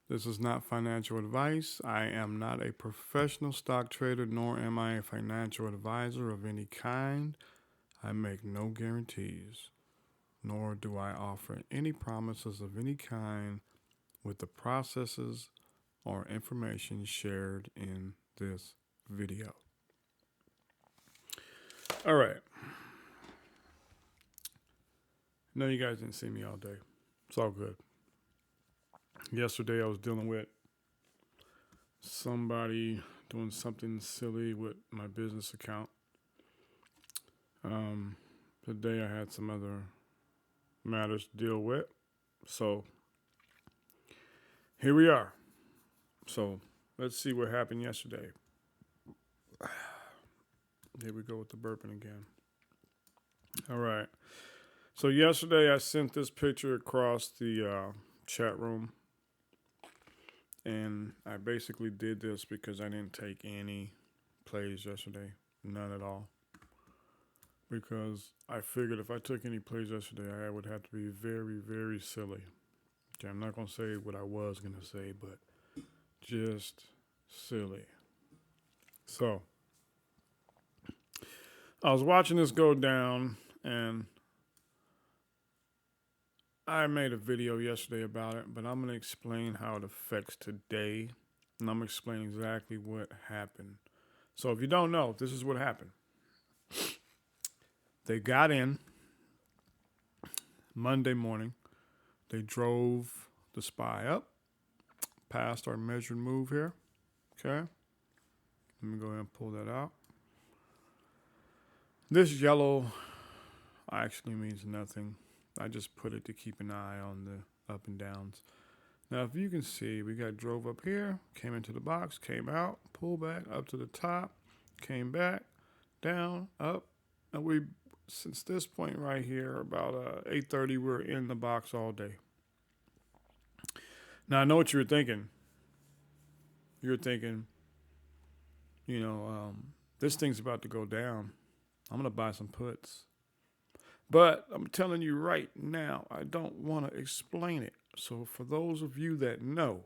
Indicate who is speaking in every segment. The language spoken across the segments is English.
Speaker 1: This is not financial advice. I am not a professional stock trader, nor am I a financial advisor of any kind. I make no guarantees, nor do I offer any promises of any kind with the processes or information shared in this video. All right. No, you guys didn't see me all day. It's all good. Yesterday I was dealing with somebody doing something silly with my business account. Um, Today I had some other matters to deal with. So here we are. So let's see what happened yesterday. Here we go with the burping again. All right. So yesterday I sent this picture across the chat room. And I basically did this because I didn't take any plays yesterday. None at all. Because I figured if I took any plays yesterday, I would have to be very, very silly. Okay, I'm not going to say what I was going to say, but just silly. So, I was watching this go down, and I made a video yesterday about it, but I'm going to explain how it affects today, and I'm going to explain exactly what happened. So, if you don't know, this is what happened. They got in Monday morning. They drove the SPY up past our measured move here. Okay. Let me go ahead and pull that out. This yellow actually means nothing. I just put it to keep an eye on the up and downs. Now, if you can see, we got drove up here, came into the box, came out, pulled back up to the top, came back, down, up, and we, since this point right here, about 8:30, we're in the box all day. Now, I know what you were thinking. You're thinking, this thing's about to go down. I'm gonna buy some puts. But I'm telling you right now, I don't want to explain it. So, for those of you that know,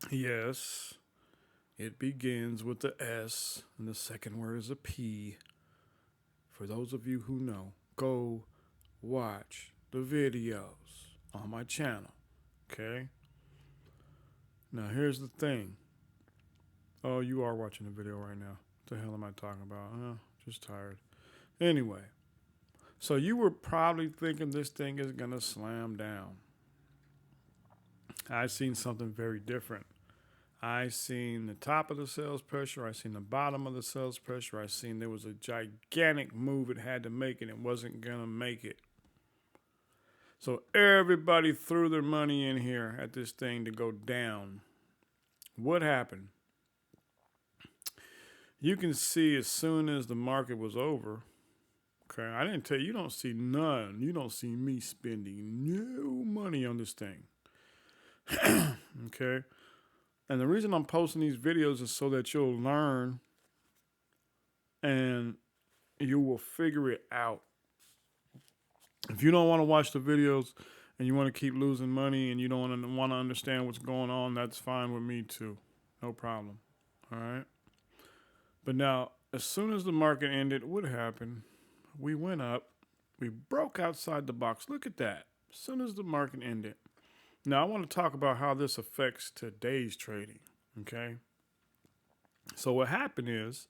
Speaker 1: yes, it begins with the S, and the second word is a P. For those of you who know, go watch the videos on my channel. Okay? Now, here's the thing. Oh, you are watching the video right now. What the hell am I talking about? Just tired. Anyway, so you were probably thinking this thing is going to slam down. I seen something very different. I seen the top of the sales pressure. I seen the bottom of the sales pressure. I seen there was a gigantic move it had to make and it wasn't going to make it. So everybody threw their money in here at this thing to go down. What happened? You can see as soon as the market was over, okay, I didn't tell you, you don't see none. You don't see me spending no money on this thing. Okay? And the reason I'm posting these videos is so that you'll learn and you will figure it out. If you don't want to watch the videos and you want to keep losing money and you don't want to understand what's going on, that's fine with me too. No problem. All right? But now, as soon as the market ended, what happened? We went up. We broke outside the box. Look at that. As soon as the market ended. Now, I want to talk about how this affects today's trading. Okay? So, what happened is,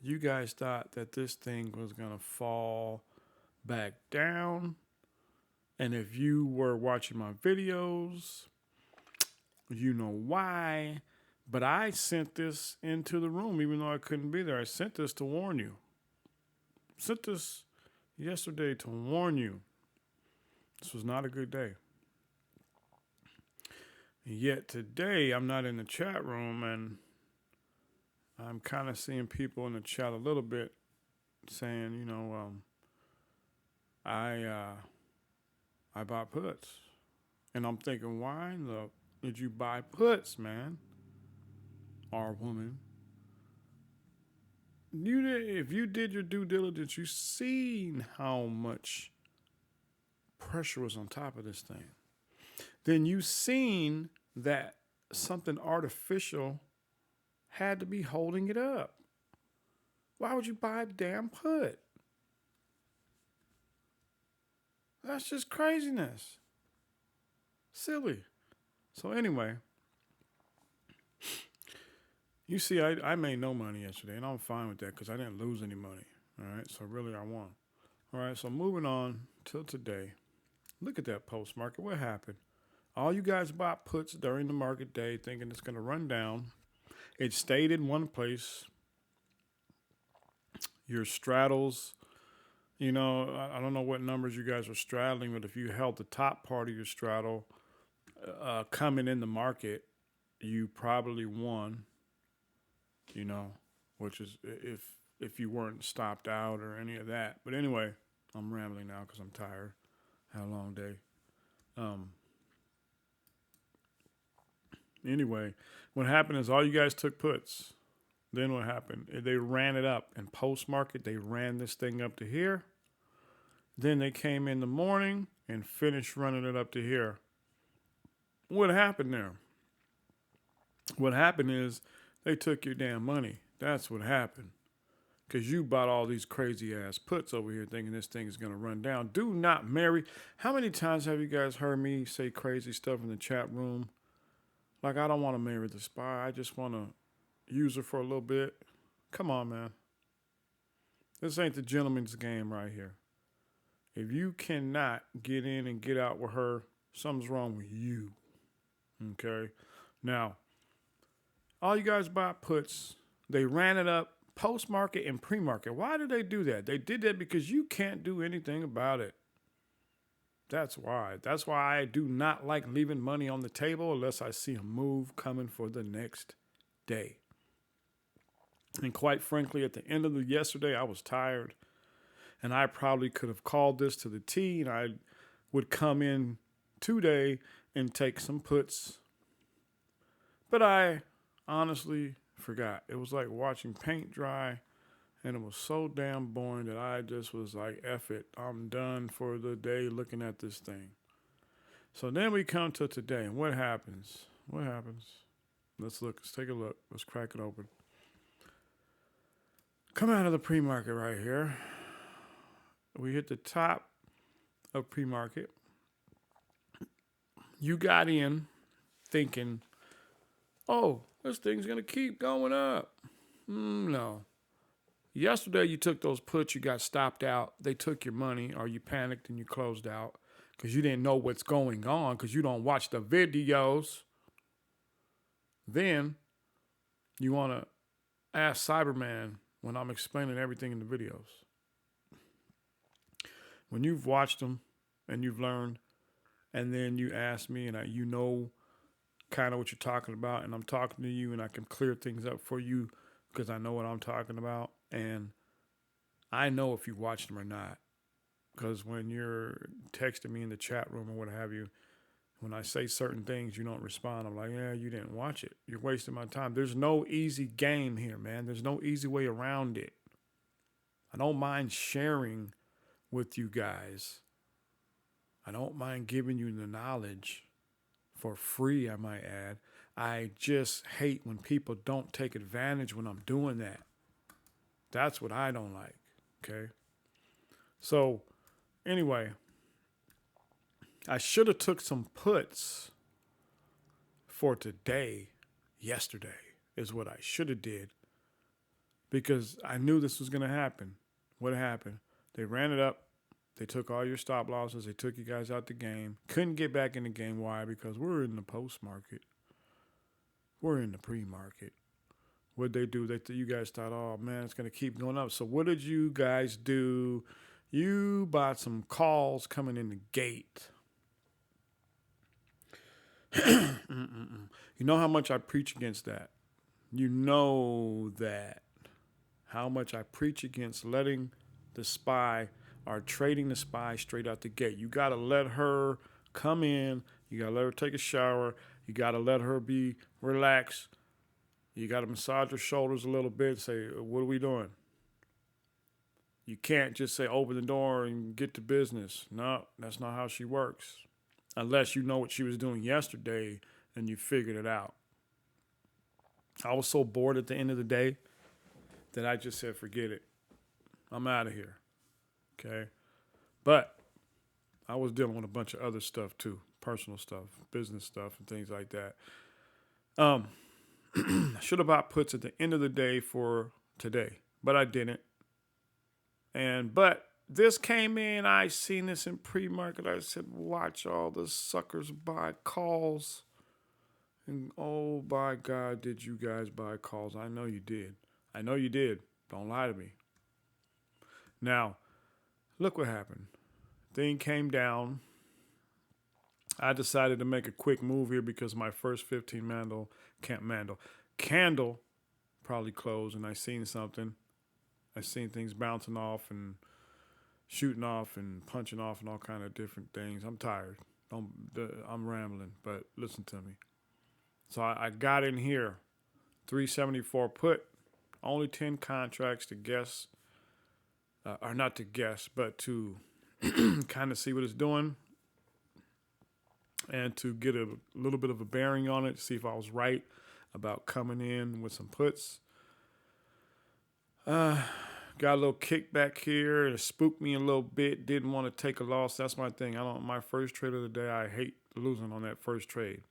Speaker 1: you guys thought that this thing was going to fall back down. And if you were watching my videos, you know why. But I sent this into the room, even though I couldn't be there. I sent this to warn you. Sent this yesterday to warn you. This was not a good day. And yet today, I'm not in the chat room, and I'm kind of seeing people in the chat a little bit saying, I bought puts, and I'm thinking, why in the did you buy puts, man? Or woman? If you did your due diligence, you seen how much pressure was on top of this thing. Then you seen that something artificial had to be holding it up. Why would you buy a damn put? That's just craziness. Silly. So anyway, you see, I made no money yesterday, and I'm fine with that because I didn't lose any money. All right, so really I won. All right, so moving on till today. Look at that post market. What happened? All you guys bought puts during the market day thinking it's going to run down. It stayed in one place. Your straddles, I don't know what numbers you guys are straddling, but if you held the top part of your straddle coming in the market, you probably won, which is if you weren't stopped out or any of that. But anyway, I'm rambling now because I'm tired. Had a long day. Anyway, what happened is all you guys took puts. Then what happened? They ran it up. In post market, they ran this thing up to here. Then they came in the morning and finished running it up to here. What happened there? What happened is they took your damn money. That's what happened. Because you bought all these crazy ass puts over here thinking this thing is going to run down. Do not marry. How many times have you guys heard me say crazy stuff in the chat room? Like, I don't want to marry the SPY. I just want to use her for a little bit. Come on, man. This ain't the gentleman's game right here. If you cannot get in and get out with her, something's wrong with you. Okay? Now, all you guys bought puts. They ran it up post-market and pre-market. Why did they do that? They did that because you can't do anything about it. That's why. That's why I do not like leaving money on the table unless I see a move coming for the next day. And quite frankly, at the end of yesterday, I was tired. And I probably could have called this to the T, and I would come in today and take some puts. But I honestly forgot. It was like watching paint dry, and it was so damn boring that I just was like, F it. I'm done for the day looking at this thing. So then we come to today, and what happens? What happens? Let's look. Let's take a look. Let's crack it open. Come out of the pre-market right here. We hit the top of pre-market. You got in thinking, oh, this thing's going to keep going up. No. Yesterday you took those puts, you got stopped out. They took your money, or you panicked and you closed out because you didn't know what's going on because you don't watch the videos. Then you want to ask Cyberman when I'm explaining everything in the videos. When you've watched them and you've learned, and then you ask me and you know kind of what you're talking about, and I'm talking to you and I can clear things up for you because I know what I'm talking about. And I know if you watched them or not, because when you're texting me in the chat room or what have you, when I say certain things, you don't respond. I'm like, yeah, you didn't watch it. You're wasting my time. There's no easy game here, man. There's no easy way around it. I don't mind sharing with you guys. I don't mind giving you the knowledge for free, I might add. I just hate when people don't take advantage when I'm doing that. That's what I don't like, okay? So, anyway, I should have took some puts for today, yesterday, is what I should have did. Because I knew this was going to happen. What happened? They ran it up. They took all your stop losses. They took you guys out the game. Couldn't get back in the game. Why? Because we're in the post market. We're in the pre-market. What'd they do? You guys thought, oh, man, it's going to keep going up. So what did you guys do? You bought some calls coming in the gate. You know how much I preach against that. You know that. How much I preach against letting the SPY or trading the SPY straight out the gate. You got to let her come in. You got to let her take a shower. You got to let her be relaxed. You got to massage her shoulders a little bit and say, what are we doing? You can't just say open the door and get to business. No, that's not how she works. Unless you know what she was doing yesterday and you figured it out. I was so bored at the end of the day that I just said, forget it. I'm out of here. Okay. But I was dealing with a bunch of other stuff too, personal stuff, business stuff, and things like that. I should have bought puts at the end of the day for today, but I didn't. But this came in. I seen this in pre-market. I said, watch all the suckers buy calls. And oh my God, did you guys buy calls? I know you did. I know you did. Don't lie to me. Now, look what happened. Thing came down. I decided to make a quick move here because my first 15 candle probably closed, and I seen something. I seen things bouncing off and shooting off and punching off and all kind of different things. I'm tired. I'm rambling, but listen to me. So I got in here, 374 put, only 10 contracts to guess, or not to guess, but to kind of see what it's doing and to get a little bit of a bearing on it, see if I was right about coming in with some puts. Got a little kickback here. It spooked me a little bit. Didn't want to take a loss. That's my thing. My first trade of the day, I hate losing on that first trade.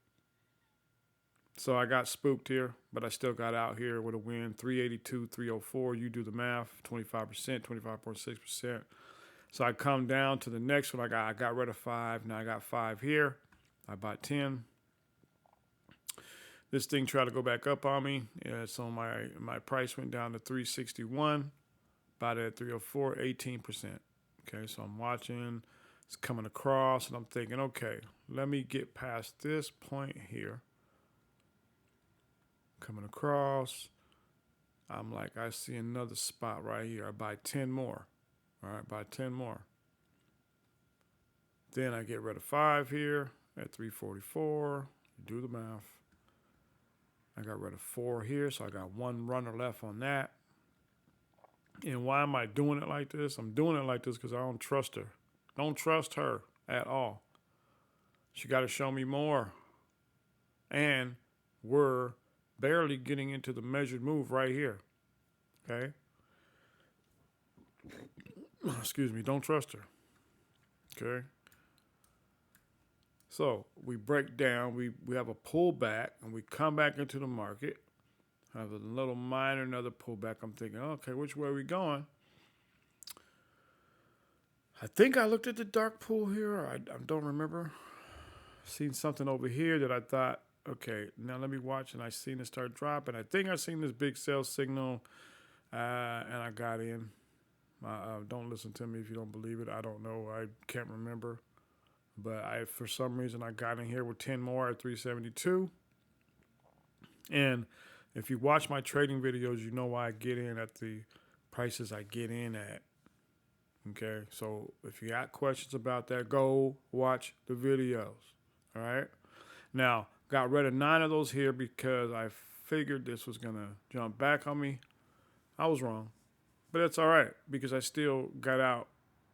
Speaker 1: So I got spooked here, but I still got out here with a win. 382, 304. You do the math. 25%, 25.6%. So I come down to the next one. I got rid of 5. Now I got 5 here. I bought 10. This thing tried to go back up on me. Yeah, so my price went down to 361. Bought it at 304, 18%. Okay, so I'm watching. It's coming across, and I'm thinking, okay, let me get past this point here. Coming across. I'm like, I see another spot right here. I buy 10 more. All right, buy 10 more. Then I get rid of 5 here at 344. Do the math. I got rid of 4 here, so I got 1 runner left on that. And why am I doing it like this? I'm doing it like this because I don't trust her. Don't trust her at all. She got to show me more. And we're barely getting into the measured move right here. Okay? Excuse me. Don't trust her. Okay? So we break down. We have a pullback, and we come back into the market. Have a little minor, another pullback. I'm thinking, okay, which way are we going? I think I looked at the dark pool here. I don't remember. Seen something over here that I thought, okay, now let me watch. And I seen it start dropping. I think I seen this big sell signal, and I got in. Don't listen to me if you don't believe it. I don't know. I can't remember. But for some reason, I got in here with 10 more at 372. And if you watch my trading videos, you know why I get in at the prices I get in at. Okay, so if you got questions about that, go watch the videos. All right. Now, got rid of 9 of those here because I figured this was going to jump back on me. I was wrong. But that's all right because I still got out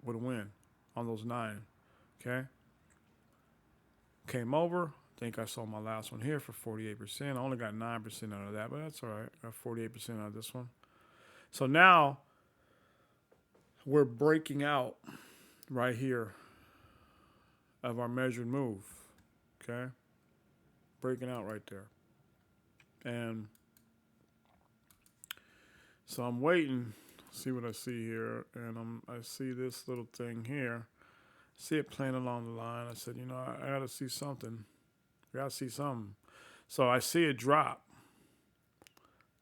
Speaker 1: with a win on those 9. Okay. Came over. I think I sold my last one here for 48%. I only got 9% out of that, but that's all right. I got 48% out of this one. So now we're breaking out right here of our measured move. Okay? Breaking out right there. And so I'm waiting, see what I see here. And I see this little thing here. See it playing along the line. I said, I got to see something. I got to see something. So I see it drop.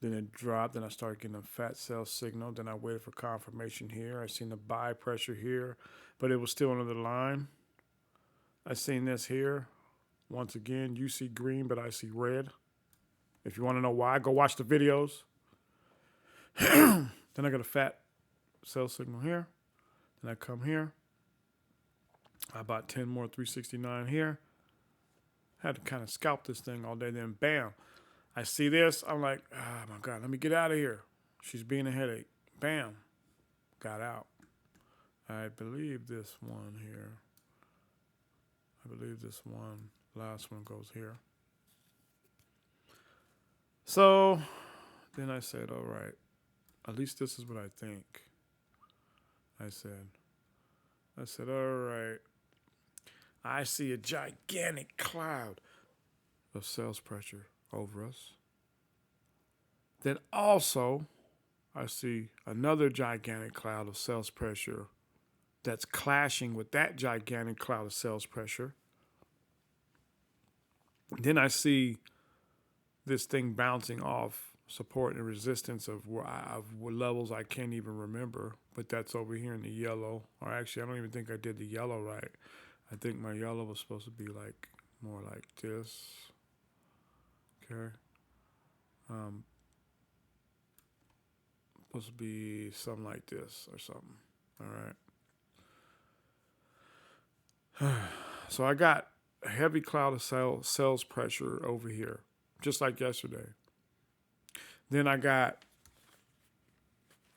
Speaker 1: Then it dropped. Then I started getting a fat sell signal. Then I waited for confirmation here. I seen the buy pressure here, but it was still under the line. I seen this here. Once again, you see green, but I see red. If you want to know why, go watch the videos. Then I got a fat sell signal here. Then I come here. I bought 10 more 369 here. Had to kind of scalp this thing all day. Then bam, I see this. I'm like, oh my God, let me get out of here. She's being a headache. Bam. got out. I believe this one here. I believe this one, last one goes here. So then I said, all right, at least this is what I think. I said, all right, I see a gigantic cloud of sales pressure over us. Then also, I see another gigantic cloud of sales pressure that's clashing with that gigantic cloud of sales pressure. Then I see this thing bouncing off support and resistance of levels I can't even remember, but that's over here in the yellow. Or actually, I don't even think I did the yellow right. I think my yellow was supposed to be like more like this. Okay. Supposed to be something like this or something. All right. So I got a heavy cloud of sales pressure over here, just like yesterday. Then I got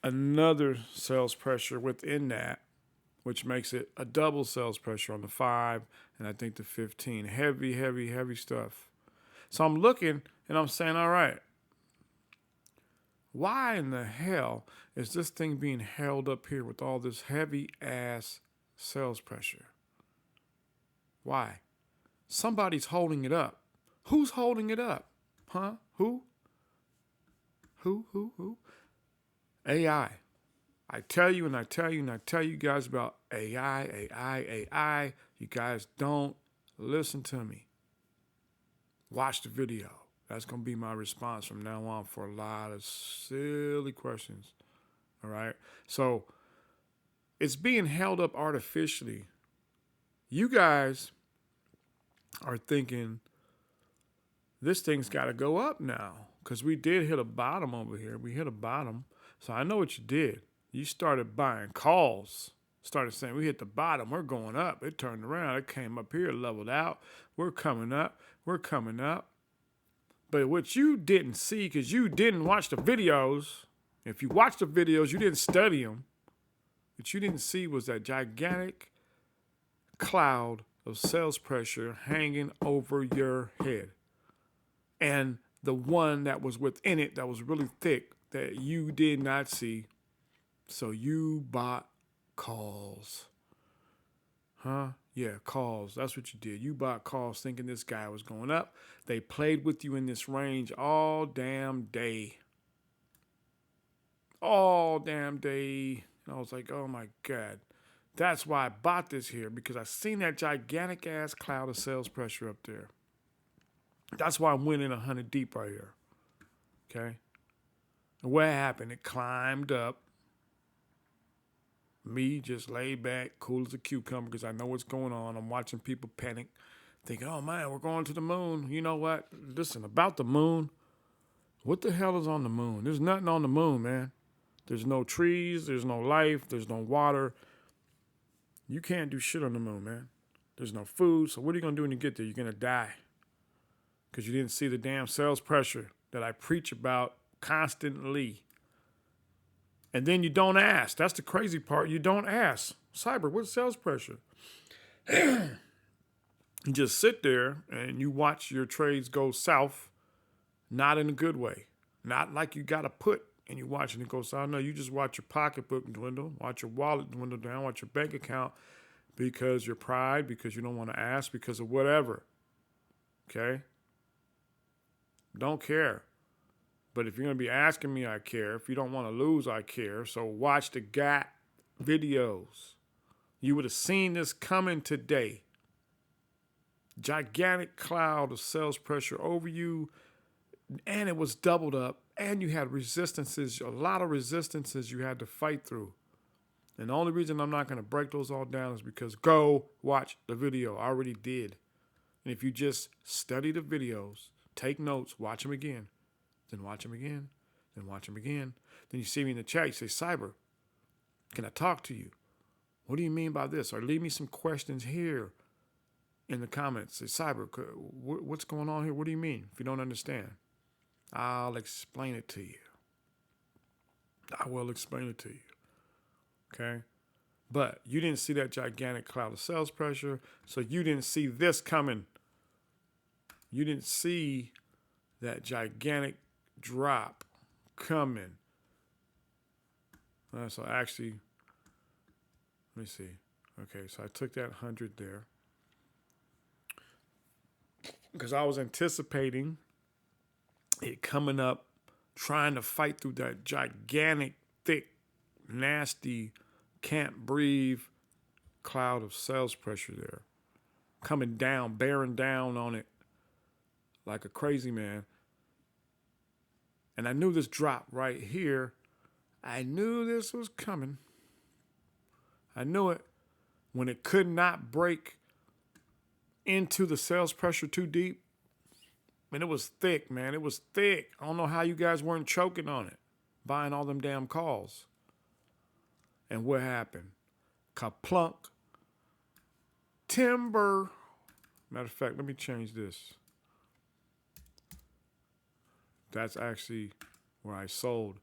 Speaker 1: another sales pressure within that, which makes it a double sales pressure on the 5 and I think the 15. Heavy, heavy, heavy stuff. So I'm looking and I'm saying, all right, why in the hell is this thing being held up here with all this heavy ass sales pressure? Why? Somebody's holding it up. Who's holding it up? Huh? Who? AI. I tell you and I tell you and I tell you guys about AI. You guys don't listen to me. Watch the video. That's going to be my response from now on for a lot of silly questions. All right? So it's being held up artificially. You guys are thinking this thing's got to go up now because we did hit a bottom over here. We hit a bottom. So I know what you did. You started buying calls. Started saying we hit the bottom. We're going up. It turned around. It came up here, leveled out. We're coming up. We're coming up. But what you didn't see, because you didn't watch the videos, if you watched the videos, you didn't study them. What you didn't see was that gigantic cloud of sales pressure hanging over your head. And the one that was within it that was really thick that you did not see. So you bought calls. Huh? Yeah, calls. That's what you did. You bought calls thinking this guy was going up. They played with you in this range all damn day. All damn day. And I was like, oh my God. That's why I bought this here, because I seen that gigantic ass cloud of sales pressure up there. That's why I'm winning 100 deep right here. Okay? And what happened? It climbed up. Me just laid back, cool as a cucumber, because I know what's going on. I'm watching people panic, thinking, oh man, we're going to the moon. You know what? Listen, about the moon, what the hell is on the moon? There's nothing on the moon, man. There's no trees, there's no life, there's no water. You can't do shit on the moon, man. There's no food, so what are you going to do when you get there? You're going to die because you didn't see the damn sales pressure that I preach about constantly. And then you don't ask. That's the crazy part. You don't ask. Cyber, what's sales pressure? You just sit there and you watch your trades go south, not in a good way. Not like you got a put and you're watching it go south. No, you just watch your pocketbook dwindle, watch your wallet dwindle down, watch your bank account because your pride, because you don't want to ask, because of whatever. Okay? Don't care. But if you're going to be asking me, I care. If you don't want to lose, I care. So watch the GAT videos. You would have seen this coming today. Gigantic cloud of sales pressure over you, and it was doubled up, and you had resistances, a lot of resistances you had to fight through. And the only reason I'm not going to break those all down is because go watch the video. I already did. And if you just study the videos, take notes, watch them again, then watch them again, then watch them again. Then you see me in the chat, you say, Cyber, can I talk to you? What do you mean by this? Or leave me some questions here in the comments. Say, Cyber, what's going on here? What do you mean? If you don't understand, I'll explain it to you. I will explain it to you. okay? But you didn't see that gigantic cloud of sales pressure, so you didn't see this coming. You didn't see that gigantic drop coming. So actually, let me see. Okay, so I took that 100 there because I was anticipating it coming up, trying to fight through that gigantic, thick, nasty, can't breathe cloud of sales pressure there. Coming down, bearing down on it like a crazy man. And I knew this drop right here. I knew this was coming. I knew it. When it could not break into the sales pressure too deep, and it was thick, man. It was thick. I don't know how you guys weren't choking on it, buying all them damn calls. And what happened? Kaplunk. Timber. Matter of fact, let me change this. That's actually where I sold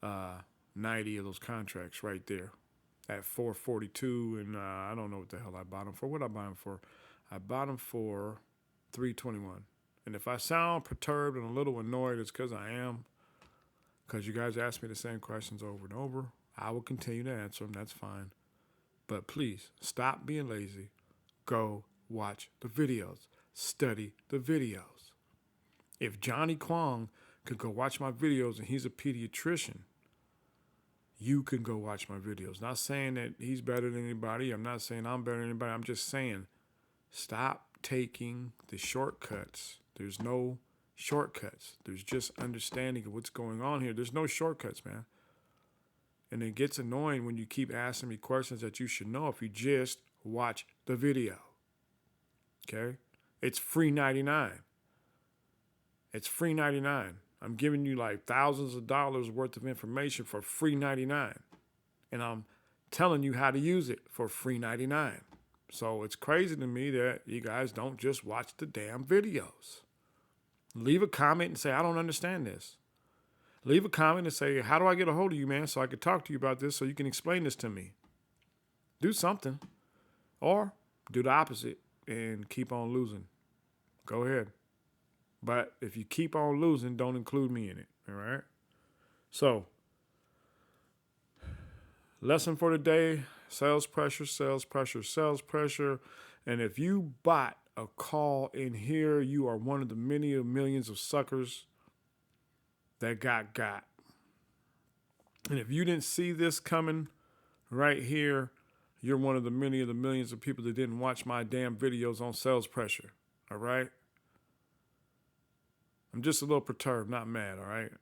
Speaker 1: 90 of those contracts right there at 442, and I don't know what the hell I bought them for. What did I buy them for? I bought them for 321. And if I sound perturbed and a little annoyed, it's because I am. Because you guys ask me the same questions over and over. I will continue to answer them. That's fine. But please, stop being lazy. Go watch the videos. Study the videos. If Johnny Kwong could go watch my videos and he's a pediatrician, you can go watch my videos. Not saying that he's better than anybody. I'm not saying I'm better than anybody. I'm just saying stop taking the shortcuts. There's no shortcuts. There's just understanding of what's going on here. There's no shortcuts, man. And it gets annoying when you keep asking me questions that you should know if you just watch the video. Okay? It's free 99. It's free 99. I'm giving you like thousands of dollars worth of information for free 99. And I'm telling you how to use it for free 99. So it's crazy to me that you guys don't just watch the damn videos. Leave a comment and say, I don't understand this. Leave a comment and say, how do I get a hold of you, man, so I can talk to you about this so you can explain this to me. Do something. Or do the opposite and keep on losing. Go ahead. But if you keep on losing, don't include me in it, all right? So, lesson for the day, sales pressure, sales pressure, sales pressure. And if you bought a call in here, you are one of the many of millions of suckers that got. And if you didn't see this coming right here, you're one of the many of the millions of people that didn't watch my damn videos on sales pressure, all right? I'm just a little perturbed, not mad, all right?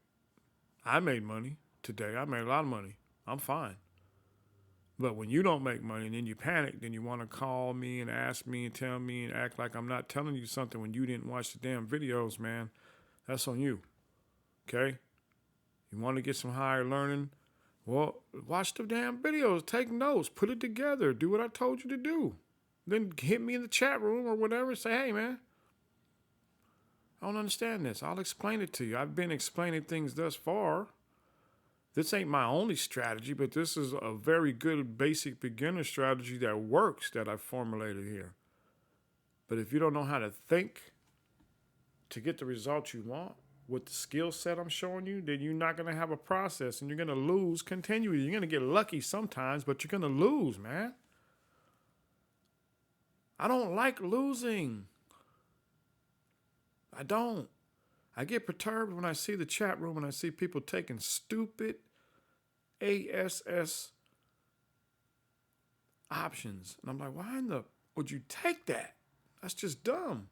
Speaker 1: I made money today. I made a lot of money. I'm fine. But when you don't make money and then you panic, then you want to call me and ask me and tell me and act like I'm not telling you something when you didn't watch the damn videos, man. That's on you, okay? You want to get some higher learning? Well, watch the damn videos. Take notes. Put it together. Do what I told you to do. Then hit me in the chat room or whatever and say, hey, man, I don't understand this. I'll explain it to you. I've been explaining things thus far. This ain't my only strategy, but this is a very good basic beginner strategy that works that I formulated here. But if you don't know how to think to get the results you want with the skill set I'm showing you, then you're not going to have a process and you're going to lose continually. You're going to get lucky sometimes, but you're going to lose, man. I don't like losing. I don't. I get perturbed when I see the chat room and I see people taking stupid ASS options. And I'm like, why in the would you take that? That's just dumb.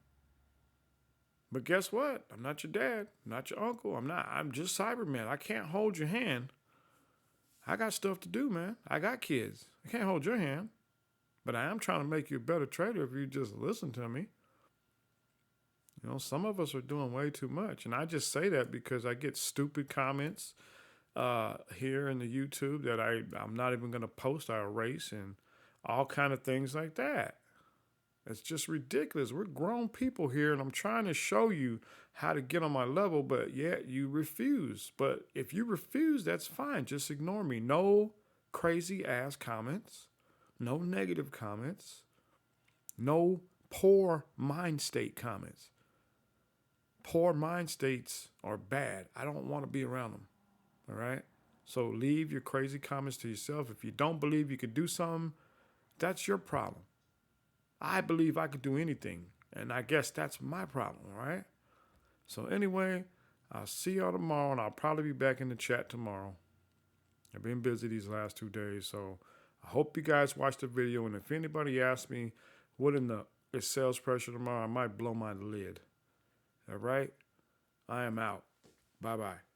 Speaker 1: But guess what? I'm not your dad, not your uncle. I'm just Cyberman. I can't hold your hand. I got stuff to do, man. I got kids. I can't hold your hand. But I am trying to make you a better trader if you just listen to me. You know, some of us are doing way too much. And I just say that because I get stupid comments here in the YouTube that I'm not even going to post. I erase and all kind of things like that. It's just ridiculous. We're grown people here, and I'm trying to show you how to get on my level, but yet you refuse. But if you refuse, that's fine. Just ignore me. No crazy ass comments, no negative comments, no poor mind state comments. Poor mind states are bad. I don't want to be around them. All right? So leave your crazy comments to yourself. If you don't believe you could do something, that's your problem. I believe I could do anything. And I guess that's my problem, all right? So anyway, I'll see y'all tomorrow, and I'll probably be back in the chat tomorrow. I've been busy these last 2 days, so I hope you guys watch the video. And if anybody asks me what in the is sales pressure tomorrow, I might blow my lid. All right? I am out. Bye-bye.